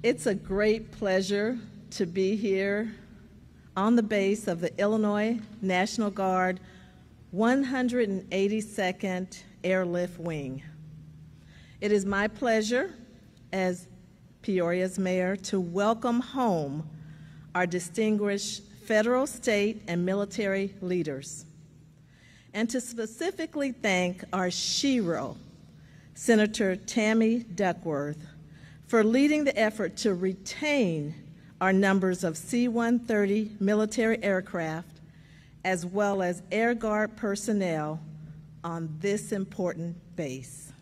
It's a great pleasure to be here on the base of the Illinois National Guard 182nd Airlift Wing. It is my pleasure as Peoria's mayor to welcome home our distinguished federal, state, and military leaders, and to specifically thank our shero, Senator Tammy Duckworth, for leading the effort to retain our numbers of C-130 military aircraft as well as Air Guard personnel on this important base.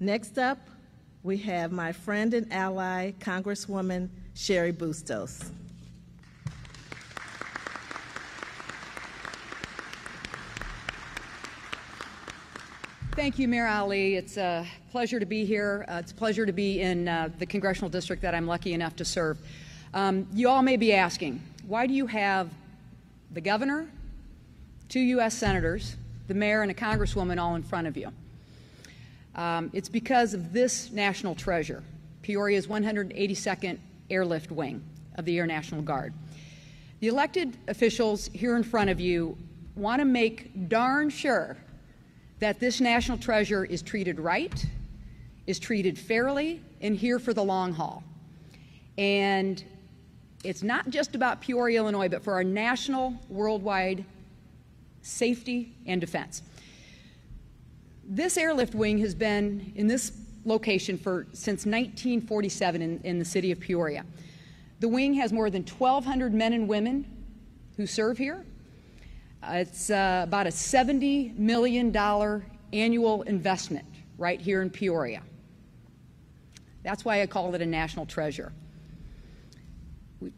Next up, we have my friend and ally, Congresswoman Sherry Bustos. Thank you, Mayor Ali. It's a pleasure to be here. It's a pleasure to be in the congressional district that I'm lucky enough to serve. You all may be asking, why do you have the governor, 2 U.S. senators, the mayor, and a congresswoman all in front of you? It's because of this national treasure, Peoria's 182nd Airlift Wing of the Air National Guard. The elected officials here in front of you want to make darn sure that this national treasure is treated right, is treated fairly, and here for the long haul. And it's not just about Peoria, Illinois, but for our national, worldwide safety and defense. This airlift wing has been in this location since 1947 in the city of Peoria. The wing has more than 1,200 men and women who serve here. It's about a $70 million annual investment right here in Peoria. That's why I call it a national treasure.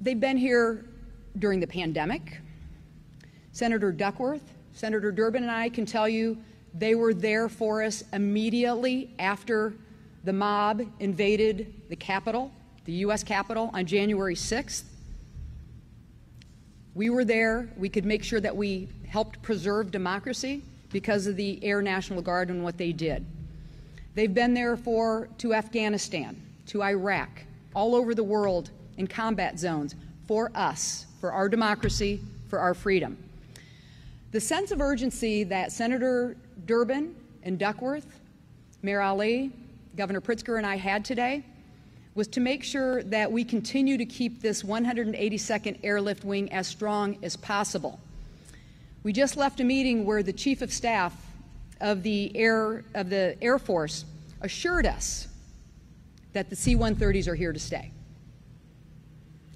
They've been here during the pandemic. Senator Duckworth, Senator Durbin, and I can tell you they were there for us immediately after the mob invaded the Capitol, the U.S. Capitol, on January 6th. We were there. We could make sure that we helped preserve democracy because of the Air National Guard and what they did. They've been there to Afghanistan, to Iraq, all over the world in combat zones for us, for our democracy, for our freedom. The sense of urgency that Senator Durbin and Duckworth, Mayor Ali, Governor Pritzker, and I had today was to make sure that we continue to keep this 182nd Airlift Wing as strong as possible. We just left a meeting where the Chief of Staff of the Air Force assured us that the C-130s are here to stay.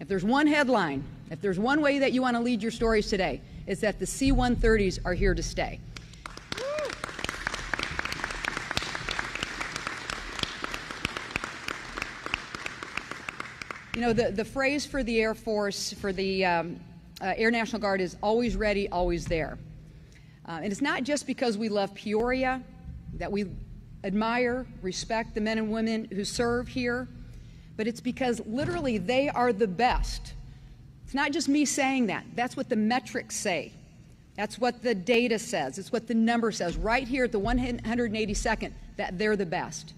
If there's one headline, if there's one way that you want to lead your stories today, it's that the C-130s are here to stay. You know, the phrase for the Air Force, for the Air National Guard is always ready, always there. And it's not just because we love Peoria, that we admire, respect the men and women who serve here, but it's because literally they are the best. It's not just me saying that. That's what the metrics say. That's what the data says. It's what the number says right here at the 182nd, that they're the best.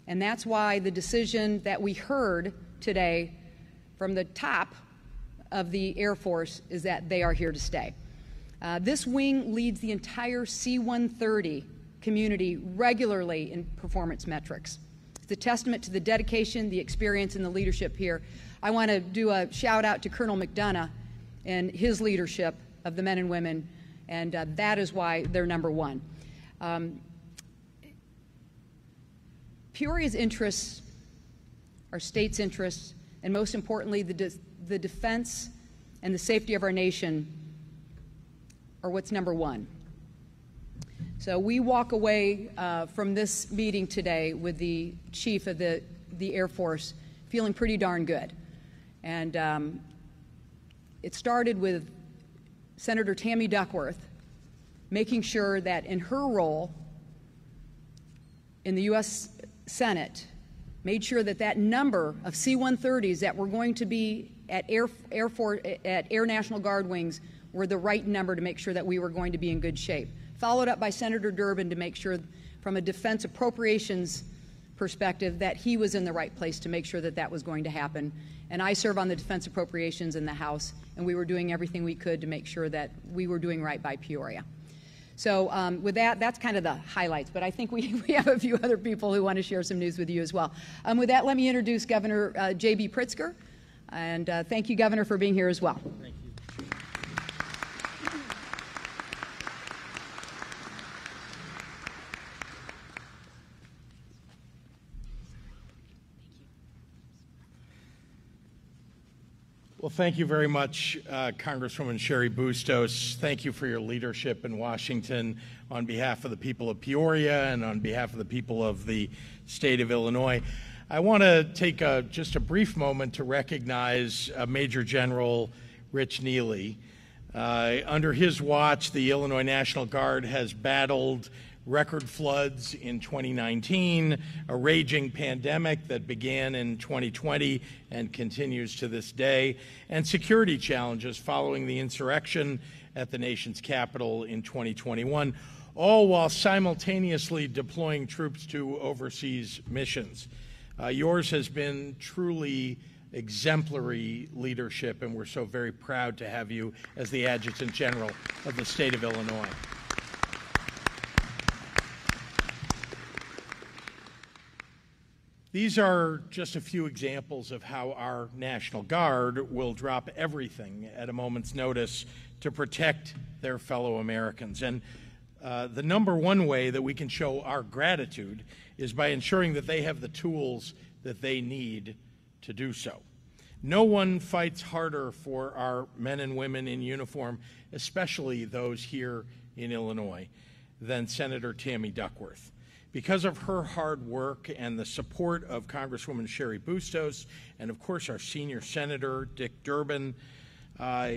And that's why the decision that we heard today from the top of the Air Force is that they are here to stay. This wing leads the entire C-130 community regularly in performance metrics. It's a testament to the dedication, the experience, and the leadership here. I want to do a shout out to Colonel McDonough and his leadership of the men and women, and that is why they're number one. Peoria's interests, our state's interests, and most importantly, the defense and the safety of our nation are what's number one. So we walk away from this meeting today with the chief of the Air Force feeling pretty darn good. And it started with Senator Tammy Duckworth making sure that in her role in the U.S. Senate, made sure that that number of C-130s that were going to be at Air National Guard wings were the right number to make sure that we were going to be in good shape. Followed up by Senator Durbin to make sure from a defense appropriations perspective that he was in the right place to make sure that that was going to happen. And I serve on the Defense Appropriations in the House, and we were doing everything we could to make sure that we were doing right by Peoria. So with that, that's kind of the highlights, but I think we have a few other people who want to share some news with you as well. With that, let me introduce Governor J.B. Pritzker, and thank you, Governor, for being here as well. Thank you. Well, thank you very much, Congresswoman Cheri Bustos. Thank you for your leadership in Washington on behalf of the people of Peoria and on behalf of the people of the state of Illinois. I want to take just a brief moment to recognize Major General Rich Neely. Under his watch, the Illinois National Guard has battled record floods in 2019, a raging pandemic that began in 2020 and continues to this day, and security challenges following the insurrection at the nation's capital in 2021, all while simultaneously deploying troops to overseas missions. Yours has been truly exemplary leadership, and we're so very proud to have you as the Adjutant General of the state of Illinois. These are just a few examples of how our National Guard will drop everything at a moment's notice to protect their fellow Americans. And the number one way that we can show our gratitude is by ensuring that they have the tools that they need to do so. No one fights harder for our men and women in uniform, especially those here in Illinois, than Senator Tammy Duckworth. Because of her hard work and the support of Congresswoman Cheri Bustos and, of course, our senior senator, Dick Durbin, and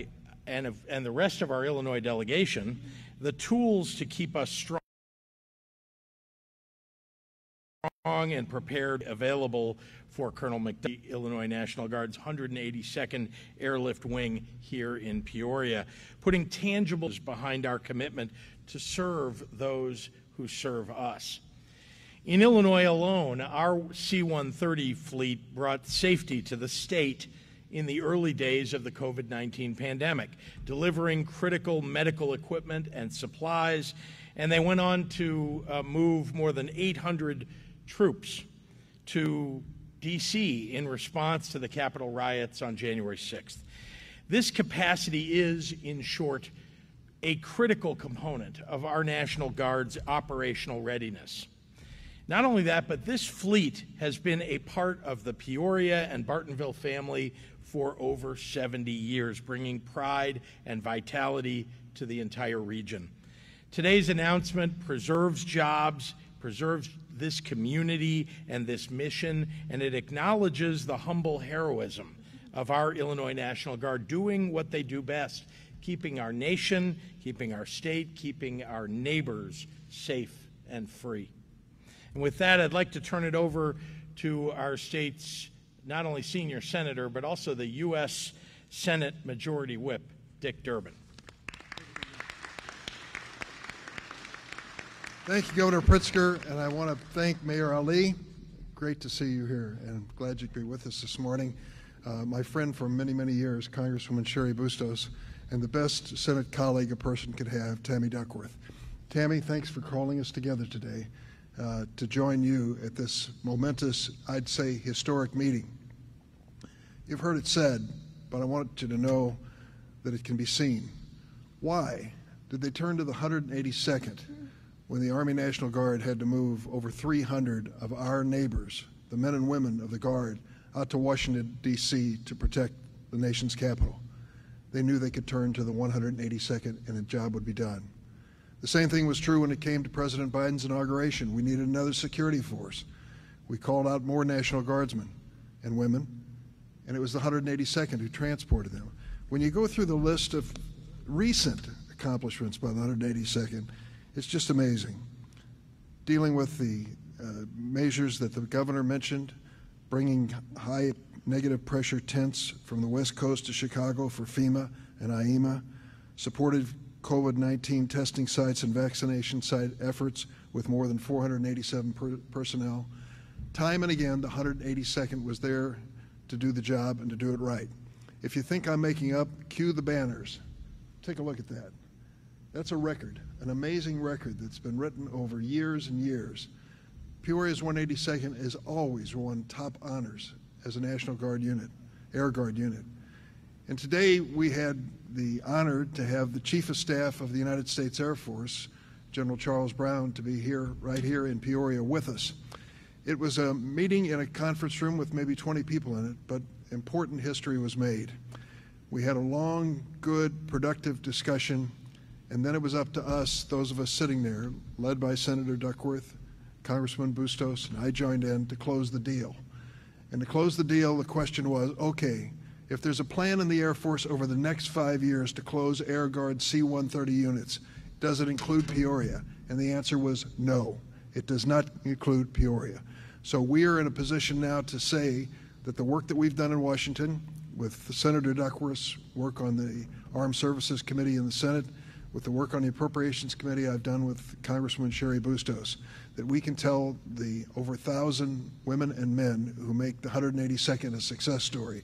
the rest of our Illinois delegation, the tools to keep us strong and prepared available for Colonel McDonough, Illinois National Guard's 182nd Airlift Wing here in Peoria, putting tangibles behind our commitment to serve those who serve us. In Illinois alone, our C-130 fleet brought safety to the state in the early days of the COVID-19 pandemic, delivering critical medical equipment and supplies, and they went on to move more than 800 troops to D.C. in response to the Capitol riots on January 6th. This capacity is, in short, a critical component of our National Guard's operational readiness. Not only that, but this fleet has been a part of the Peoria and Bartonville family for over 70 years, bringing pride and vitality to the entire region. Today's announcement preserves jobs, preserves this community and this mission, and it acknowledges the humble heroism of our Illinois National Guard doing what they do best, keeping our nation, keeping our state, keeping our neighbors safe and free. And with that, I'd like to turn it over to our state's not only senior senator, but also the U.S. Senate Majority Whip, Dick Durbin. Thank you, Governor Pritzker, and I want to thank Mayor Ali. Great to see you here, and I'm glad you could be with us this morning. My friend for many, many years, Congresswoman Cheri Bustos, and the best Senate colleague a person could have, Tammy Duckworth. Tammy, thanks for calling us together today to join you at this momentous, I'd say, historic meeting. You've heard it said, but I want you to know that it can be seen. Why did they turn to the 182nd when the Army National Guard had to move over 300 of our neighbors, the men and women of the Guard, out to Washington, D.C. to protect the nation's capital? They knew they could turn to the 182nd and the job would be done. The same thing was true when it came to President Biden's inauguration. We needed another security force. We called out more National Guardsmen and women, and it was the 182nd who transported them. When you go through the list of recent accomplishments by the 182nd, it's just amazing. Dealing with the measures that the governor mentioned, bringing high negative pressure tents from the West Coast to Chicago for FEMA and IEMA, supported COVID-19 testing sites and vaccination site efforts with more than 487 personnel, Time and again, the 182nd was there to do the job and to do it right. If you think I'm making up, cue the banners. Take a look at that. That's a record, an amazing record that's been written over years and years. Peoria's 182nd has always won top honors as a National Guard unit, Air Guard unit. And today we had the honor to have the Chief of Staff of the United States Air Force, General Charles Brown, to be here, right here in Peoria with us. It was a meeting in a conference room with maybe 20 people in it, but important history was made. We had a long, good, productive discussion, and then it was up to us, those of us sitting there, led by Senator Duckworth, Congressman Bustos, and I joined in to close the deal. And to close the deal, the question was, okay, if there's a plan in the Air Force over the next 5 years to close Air Guard C-130 units, does it include Peoria? And the answer was no, it does not include Peoria. So we are in a position now to say that the work that we've done in Washington, with Senator Duckworth's work on the Armed Services Committee in the Senate, with the work on the Appropriations Committee I've done with Congresswoman Sherry Bustos, that we can tell the over 1,000 women and men who make the 182nd a success story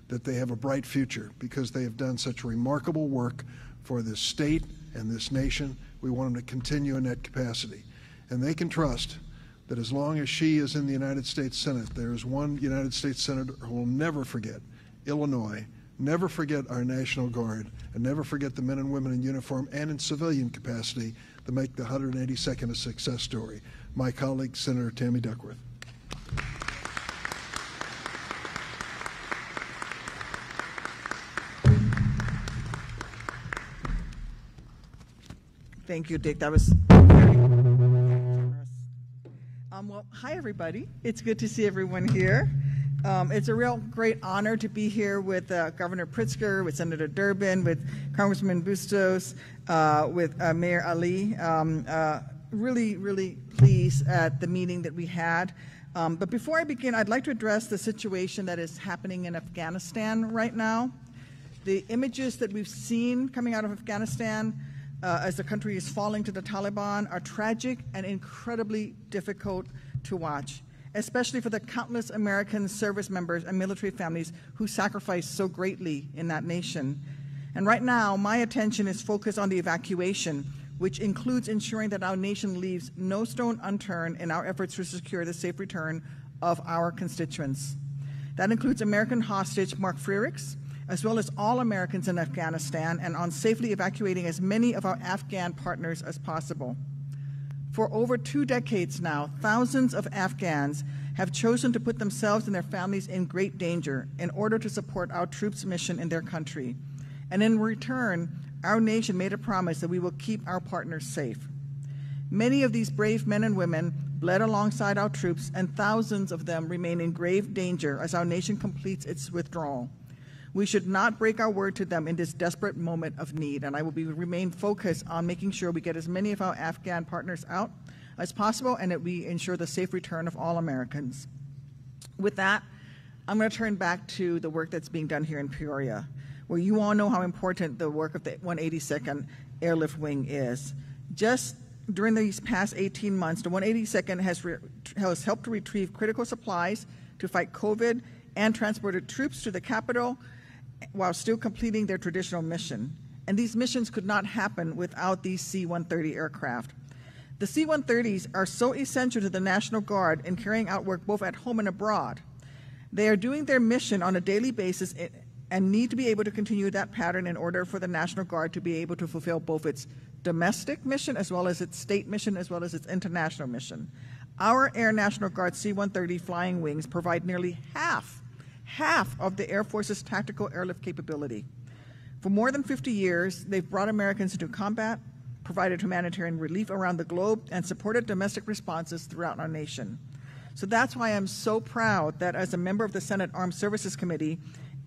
that they have a bright future because they have done such remarkable work for this state and this nation. We want them to continue in that capacity. And they can trust that as long as she is in the United States Senate, there is one United States Senator who will never forget Illinois, never forget our National Guard, and never forget the men and women in uniform and in civilian capacity that make the 182nd a success story. My colleague, Senator Tammy Duckworth. Thank you, Dick. That was very generous. Well, hi, everybody. It's good to see everyone here. It's a real great honor to be here with Governor Pritzker, with Senator Durbin, with Congressman Bustos, with Mayor Ali. Really, really pleased at the meeting that we had. But before I begin, I'd like to address the situation that is happening in Afghanistan right now. The images that we've seen coming out of Afghanistan as the country is falling to the Taliban are tragic and incredibly difficult to watch, especially for the countless American service members and military families who sacrificed so greatly in that nation. And right now, my attention is focused on the evacuation, which includes ensuring that our nation leaves no stone unturned in our efforts to secure the safe return of our constituents. That includes American hostage Mark Frerichs, as well as all Americans in Afghanistan, and on safely evacuating as many of our Afghan partners as possible. For over 2 decades now, thousands of Afghans have chosen to put themselves and their families in great danger in order to support our troops' mission in their country. And in return, our nation made a promise that we will keep our partners safe. Many of these brave men and women bled alongside our troops, and thousands of them remain in grave danger as our nation completes its withdrawal. We should not break our word to them in this desperate moment of need, and I will remain focused on making sure we get as many of our Afghan partners out as possible and that we ensure the safe return of all Americans. With that, I'm going to turn back to the work that's being done here in Peoria, where you all know how important the work of the 182nd Airlift Wing is. Just during these past 18 months, the 182nd has helped to retrieve critical supplies to fight COVID and transported troops to the Capitol while still completing their traditional mission. And these missions could not happen without these C-130 aircraft. The C-130s are so essential to the National Guard in carrying out work both at home and abroad. They are doing their mission on a daily basis and need to be able to continue that pattern in order for the National Guard to be able to fulfill both its domestic mission as well as its state mission as well as its international mission. Our Air National Guard C-130 flying wings provide nearly half of the Air Force's tactical airlift capability. For more than 50 years, they've brought Americans into combat, provided humanitarian relief around the globe, and supported domestic responses throughout our nation. So that's why I'm so proud that as a member of the Senate Armed Services Committee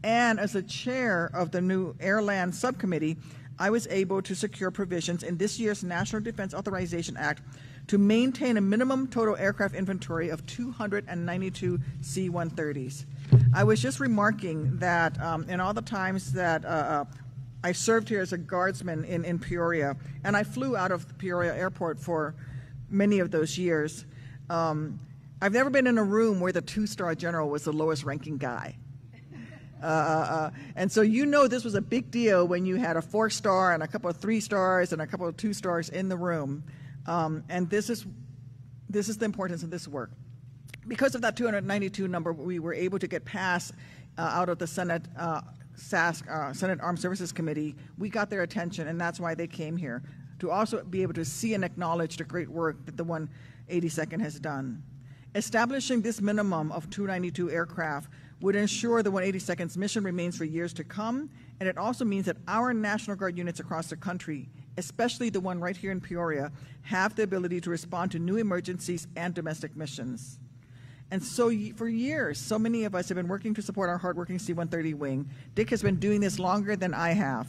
and as the chair of the new Air-Land Subcommittee, I was able to secure provisions in this year's National Defense Authorization Act to maintain a minimum total aircraft inventory of 292 C-130s. I was just remarking that in all the times that I served here as a guardsman in Peoria, and I flew out of Peoria Airport for many of those years, I I've never been in a room where the 2-star general was the lowest ranking guy. And so this was a big deal when you had a 4-star and a couple of 3 stars and a couple of 2 stars in the room. And this is the importance of this work. Because of that 292 number, we were able to get passed out of the Senate Senate Armed Services Committee. We got their attention, and that's why they came here, to also be able to see and acknowledge the great work that the 182nd has done. Establishing this minimum of 292 aircraft would ensure the 182nd's mission remains for years to come, and it also means that our National Guard units across the country, especially the one right here in Peoria, have the ability to respond to new emergencies and domestic missions. And so for years, so many of us have been working to support our hardworking C-130 wing. Dick has been doing this longer than I have,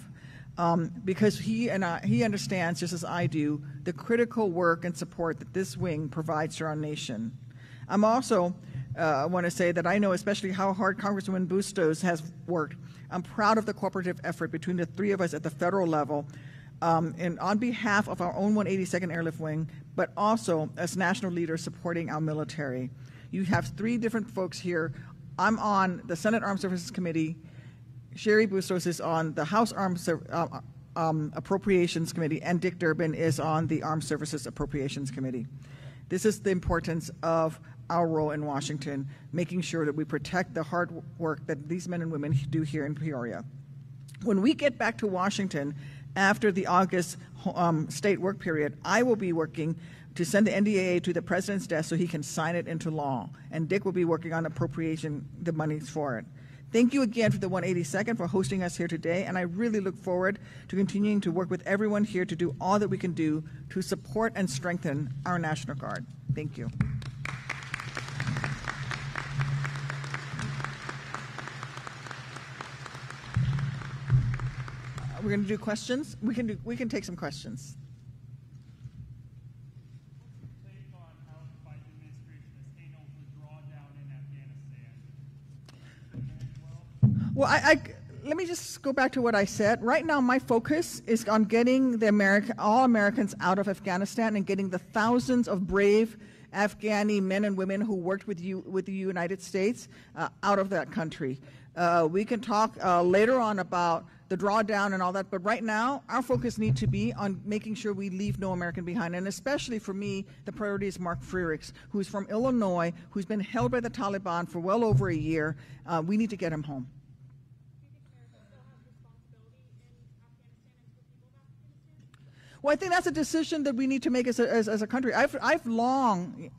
because he understands, just as I do, the critical work and support that this wing provides to our nation. I'm also want to say that I know especially how hard Congresswoman Bustos has worked. I'm proud of the cooperative effort between the 3 of us at the federal level, and on behalf of our own 182nd Airlift Wing, but also as national leaders supporting our military. You have 3 different folks here. I'm on the Senate Armed Services Committee. Sherry Bustos is on the House Appropriations Committee, and Dick Durbin is on the Armed Services Appropriations Committee. This is the importance of our role in Washington, making sure that we protect the hard work that these men and women do here in Peoria. When we get back to Washington after the August state work period, I will be working to send the NDAA to the President's desk so he can sign it into law, and Dick will be working on appropriation the monies for it. Thank you again to the 182nd for hosting us here today, and I really look forward to continuing to work with everyone here to do all that we can do to support and strengthen our National Guard. Thank you. We're going to do questions. We can take some questions. Well, let me just go back to what I said. Right now, my focus is on getting all Americans out of Afghanistan and getting the thousands of brave Afghani men and women who worked with the United States out of that country. We can talk later on about the drawdown and all that, but right now, our focus needs to be on making sure we leave no American behind, and especially for me, the priority is Mark Frerichs, who's from Illinois, who's been held by the Taliban for well over a year. We need to get him home. Well, I think that's a decision that we need to make as a country. I've long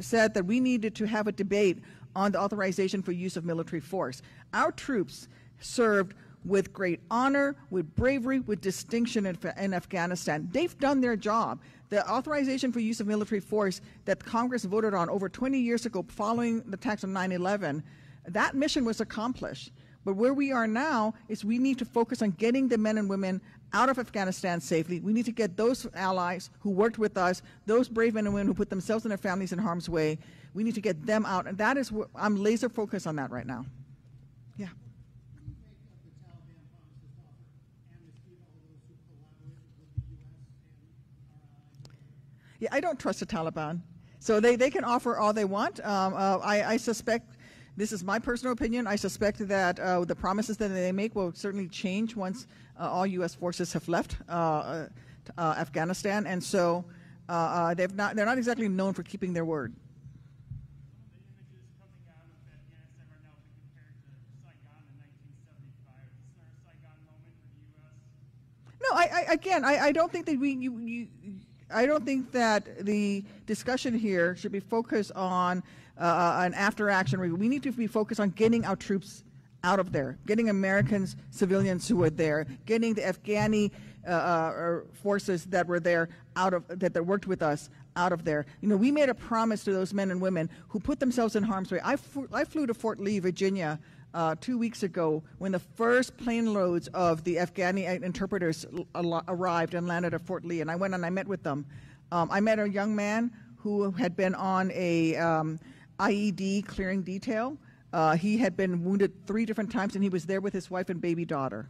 said that we needed to have a debate on the authorization for use of military force. Our troops served with great honor, with bravery, with distinction in Afghanistan. They've done their job. The authorization for use of military force that Congress voted on over 20 years ago following the attacks on 9/11, that mission was accomplished. But where we are now is we need to focus on getting the men and women out of Afghanistan safely. We need to get those allies who worked with us, those brave men and women who put themselves and their families in harm's way, we need to get them out. And that is what I'm laser focused on that right now. Yeah. Yeah, I don't trust the Taliban. So they can offer all they want. I suspect, this is my personal opinion, I suspect that the promises that they make will certainly change once all U.S. forces have left Afghanistan. And so they're not exactly known for keeping their word. No, I don't think that I don't think that the discussion here should be focused on an after-action review. We need to be focused on getting our troops out of there, getting Americans, civilians who were there, getting the Afghani forces that were there that worked with us out of there. You know, we made a promise to those men and women who put themselves in harm's way. I flew to Fort Lee, Virginia, 2 weeks ago when the first plane loads of the Afghani interpreters arrived and landed at Fort Lee, and I went and I met with them. I met a young man who had been on a IED clearing detail. He had been wounded 3 different times, and he was there with his wife and baby daughter.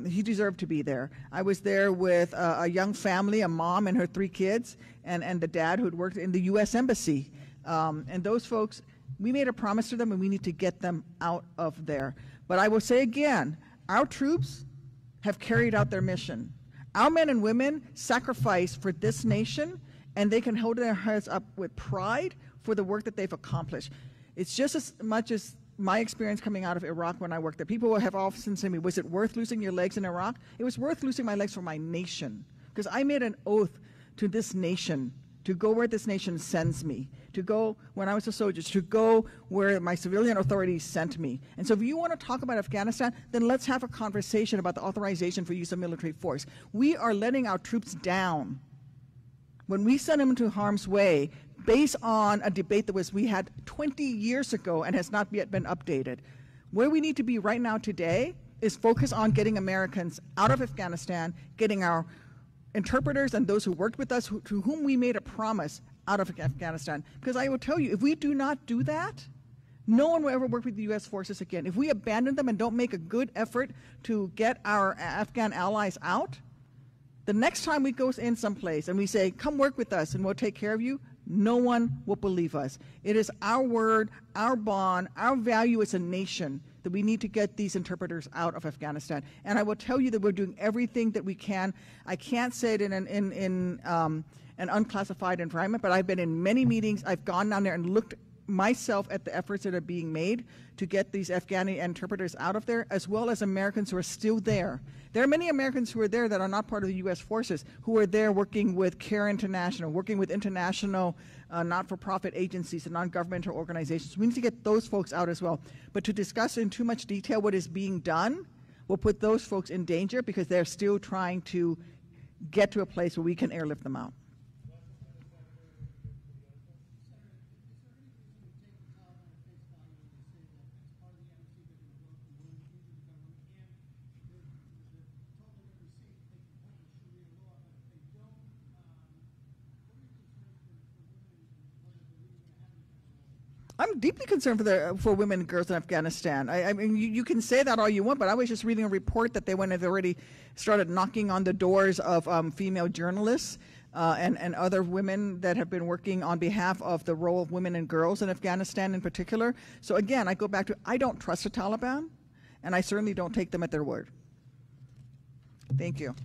He deserved to be there. I was there with a young family, a mom and her 3 kids, and the dad who had worked in the U.S. Embassy And those folks, we made a promise to them, and we need to get them out of there. But I will say again, our troops have carried out their mission. Our men and women sacrifice for this nation, and they can hold their heads up with pride for the work that they've accomplished. It's just as much as my experience coming out of Iraq when I worked there. People have often said to me, was it worth losing your legs in Iraq? It was worth losing my legs for my nation, because I made an oath to this nation to go where this nation sends me, to go when I was a soldier, to go where my civilian authorities sent me. And so if you want to talk about Afghanistan, then let's have a conversation about the authorization for use of military force. We are letting our troops down when we send them into harm's way based on a debate that we had 20 years ago and has not yet been updated. Where we need to be right now today is focus on getting Americans out of Afghanistan, getting our interpreters and those who worked with us, to whom we made a promise, out of Afghanistan. Because I will tell you, if we do not do that, no one will ever work with the U.S. forces again. If we abandon them and don't make a good effort to get our Afghan allies out, the next time we go in someplace and we say, come work with us and we'll take care of you, no one will believe us. It is our word, our bond, our value as a nation that we need to get these interpreters out of Afghanistan. And I will tell you that we're doing everything that we can. I can't say it in an unclassified environment, but I've been in many meetings. I've gone down there and looked myself at the efforts that are being made to get these Afghani interpreters out of there, as well as Americans who are still there. There are many Americans who are there that are not part of the U.S. forces, who are there working with CARE International, working with international not-for-profit agencies and non-governmental organizations. We need to get those folks out as well. But to discuss in too much detail what is being done will put those folks in danger, because they're still trying to get to a place where we can airlift them out. I'm deeply concerned for women and girls in Afghanistan. I mean, you can say that all you want, but I was just reading a report that they've already started knocking on the doors of female journalists and other women that have been working on behalf of the role of women and girls in Afghanistan in particular. So again, I go back to, I don't trust the Taliban, and I certainly don't take them at their word. Thank you.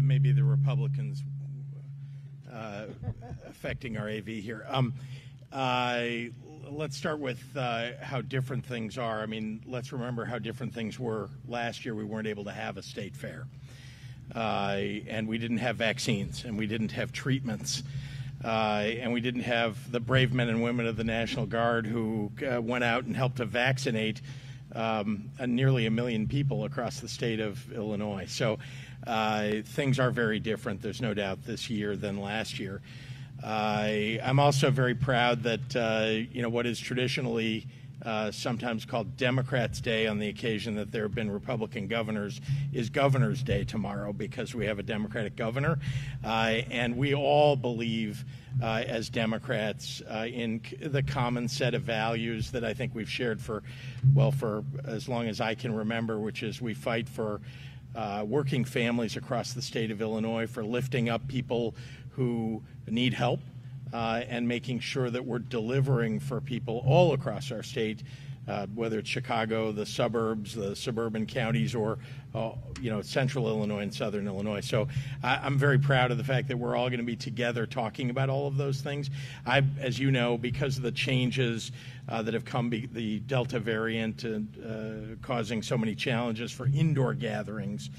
Maybe the Republicans affecting our AV here. Let's start with how different things are. I mean, let's remember how different things were last year. We weren't able to have a state fair, and we didn't have vaccines, and we didn't have treatments, and we didn't have the brave men and women of the National Guard who went out and helped to vaccinate nearly 1 million people across the state of Illinois. So things are very different, there's no doubt, this year than last year. I'm also very proud that what is traditionally sometimes called Democrats' Day, on the occasion that there have been Republican governors, is Governor's Day tomorrow, because we have a Democratic governor, and we all believe as Democrats in the common set of values that I think we've shared for as long as I can remember, which is we fight for working families across the state of Illinois, for lifting up people who need help, and making sure that we're delivering for people all across our state, whether it's Chicago, the suburbs, the suburban counties, or central Illinois and southern Illinois. So I'm very proud of the fact that we're all going to be together talking about all of those things. As you know, because of the changes that have come, the Delta variant causing so many challenges for indoor gatherings,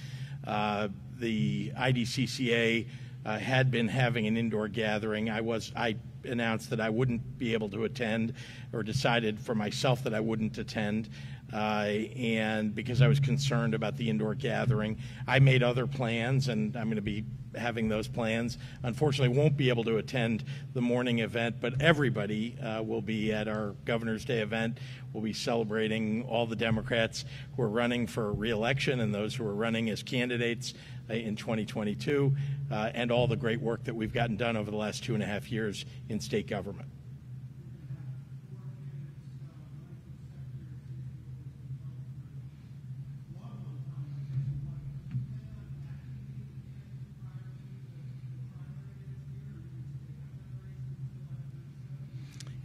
the IDCCA had been having an indoor gathering. I announced that I wouldn't be able to attend, or decided for myself that I wouldn't attend. and because I was concerned about the indoor gathering, I made other plans, and I'm going to be having those plans. Unfortunately, won't be able to attend the morning event, but everybody will be at our Governor's Day event. We'll be celebrating all the Democrats who are running for re-election and those who are running as candidates in 2022, and all the great work that we've gotten done over the last 2.5 years in state government.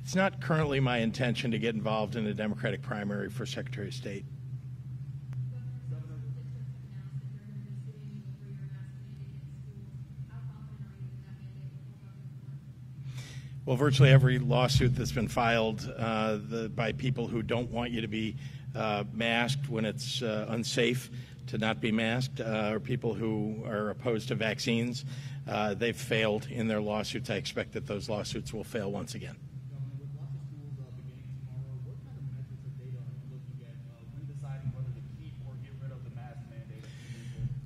It's not currently my intention to get involved in a Democratic primary for Secretary of State. Well, virtually every lawsuit that's been filed by people who don't want you to be masked when it's unsafe to not be masked, or people who are opposed to vaccines, they've failed in their lawsuits. I expect that those lawsuits will fail once again.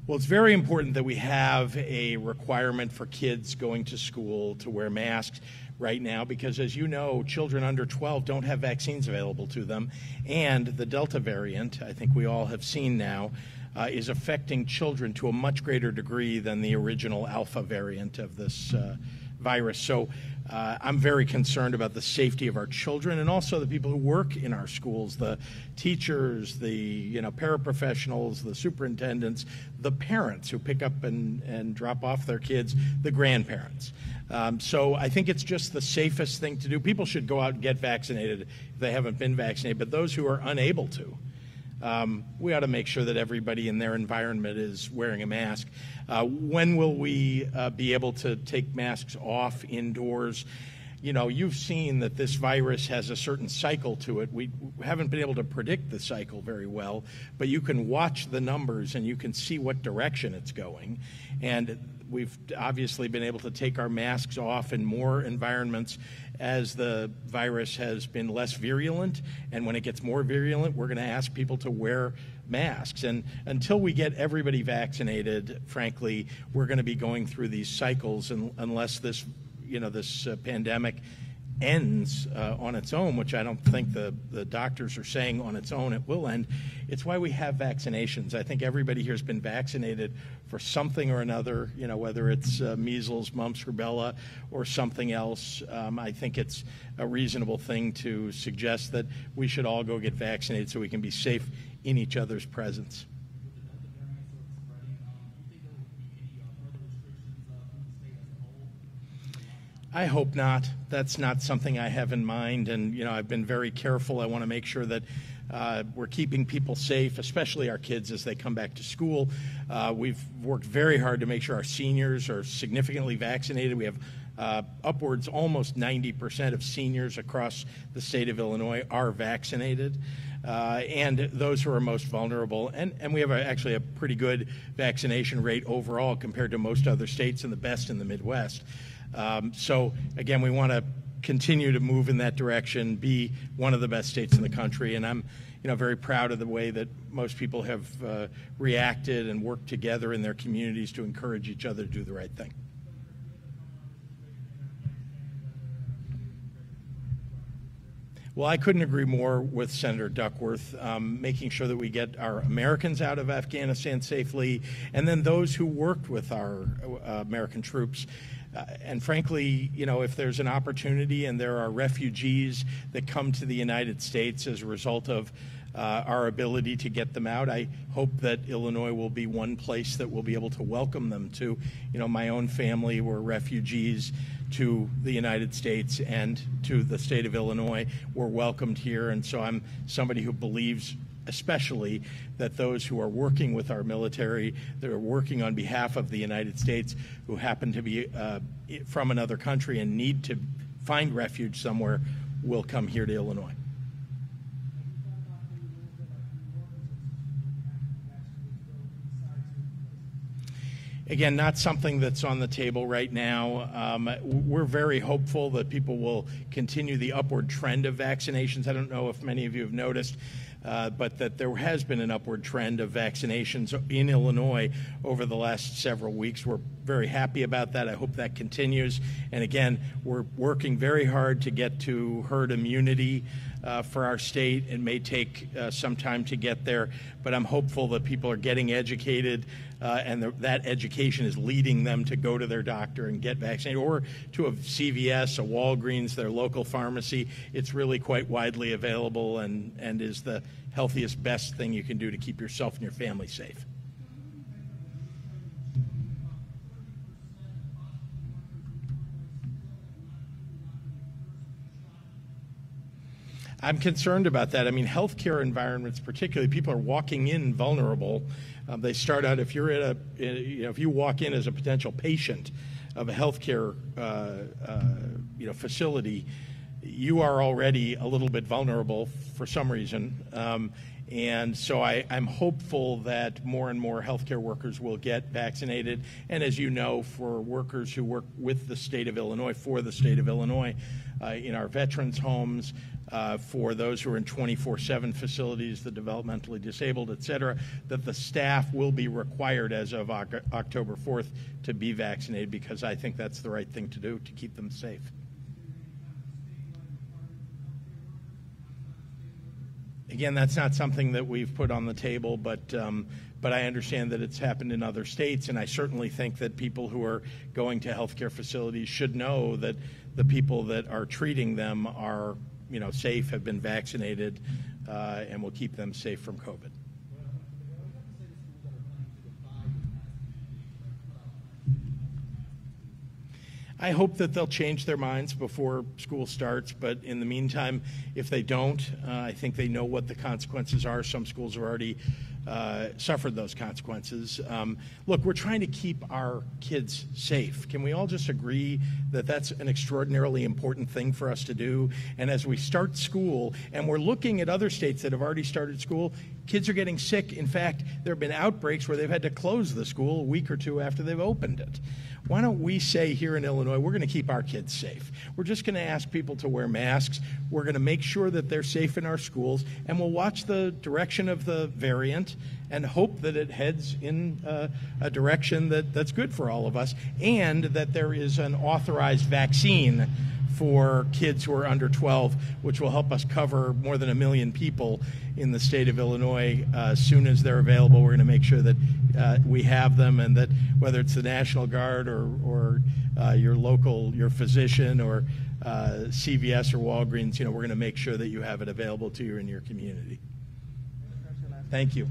Well, it's very important that we have a requirement for kids going to school to wear masks right now because, as you know, children under 12 don't have vaccines available to them, and the Delta variant, I think we all have seen now, is affecting children to a much greater degree than the original Alpha variant of this virus. So I'm very concerned about the safety of our children and also the people who work in our schools, the teachers, the paraprofessionals, the superintendents, the parents who pick up and drop off their kids, the grandparents. So I think it's just the safest thing to do. People should go out and get vaccinated if they haven't been vaccinated, but those who are unable to, we ought to make sure that everybody in their environment is wearing a mask. When will we be able to take masks off indoors? You know, you've seen that this virus has a certain cycle to it. We haven't been able to predict the cycle very well, but you can watch the numbers and you can see what direction it's going. And we've obviously been able to take our masks off in more environments as the virus has been less virulent. And when it gets more virulent, we're going to ask people to wear masks. And until we get everybody vaccinated, frankly, we're going to be going through these cycles unless this pandemic ends on its own, which I don't think the doctors are saying on its own it will end. It's why we have vaccinations. I think everybody here has been vaccinated for something or another, whether it's measles, mumps, rubella, or something else. I think it's a reasonable thing to suggest that we should all go get vaccinated so we can be safe in each other's presence. I hope not. That's not something I have in mind, and I've been very careful. I want to make sure that we're keeping people safe, especially our kids as they come back to school. We've worked very hard to make sure our seniors are significantly vaccinated. We have upwards almost 90% of seniors across the state of Illinois are vaccinated, and those who are most vulnerable. And we have actually a pretty good vaccination rate overall compared to most other states and the best in the Midwest. So again, we want to continue to move in that direction, be one of the best states in the country, and I'm very proud of the way that most people have reacted and worked together in their communities to encourage each other to do the right thing. Well, I couldn't agree more with Senator Duckworth, making sure that we get our Americans out of Afghanistan safely, and then those who worked with our American troops. And frankly, if there's an opportunity and there are refugees that come to the United States as a result of our ability to get them out, I hope that Illinois will be one place that we'll be able to welcome them to. My own family were refugees to the United States and to the state of Illinois. Were welcomed here, and so I'm somebody who believes especially that those who are working with our military, that are working on behalf of the United States, who happen to be from another country and need to find refuge somewhere, will come here to Illinois. Again, not something that's on the table right now. We're very hopeful that people will continue the upward trend of vaccinations. I don't know if many of you have noticed, but that there has been an upward trend of vaccinations in Illinois over the last several weeks. We're very happy about that. I hope that continues. And again, we're working very hard to get to herd immunity for our state. It may take some time to get there, but I'm hopeful that people are getting educated and that education is leading them to go to their doctor and get vaccinated, or to a CVS, a Walgreens, their local pharmacy. It's really quite widely available and is the healthiest, best thing you can do to keep yourself and your family safe. I'm concerned about that. I mean, healthcare environments, particularly, people are walking in vulnerable. They start out, if you're at if you walk in as a potential patient of a healthcare facility, you are already a little bit vulnerable for some reason. And so I'm hopeful that more and more healthcare workers will get vaccinated. And as you know, for workers who work with the state of Illinois, for the state of Illinois, in our veterans' homes, for those who are in 24/7 facilities, the developmentally disabled, et cetera, that the staff will be required as of October 4th to be vaccinated, because I think that's the right thing to do to keep them safe. Again, that's not something that we've put on the table, but I understand that it's happened in other states, and I certainly think that people who are going to healthcare facilities should know that the people that are treating them are, safe, have been vaccinated, and will keep them safe from COVID. I hope that they'll change their minds before school starts, but in the meantime, if they don't, I think they know what the consequences are. Some schools have already suffered those consequences. Look, we're trying to keep our kids safe. Can we all just agree that that's an extraordinarily important thing for us to do? And as we start school, and we're looking at other states that have already started school, kids are getting sick. In fact, there have been outbreaks where they've had to close the school a week or two after they've opened it. Why don't we say here in Illinois, we're going to keep our kids safe. We're just going to ask people to wear masks. We're going to make sure that they're safe in our schools, and we'll watch the direction of the variant and hope that it heads in a direction that's good for all of us, and that there is an authorized vaccine for kids who are under 12, which will help us cover more than 1 million people in the state of Illinois. As soon as they're available, we're going to make sure that we have them, and that whether it's the National Guard or your physician or CVS or Walgreens, we're going to make sure that you have it available to you in your community. Thank you.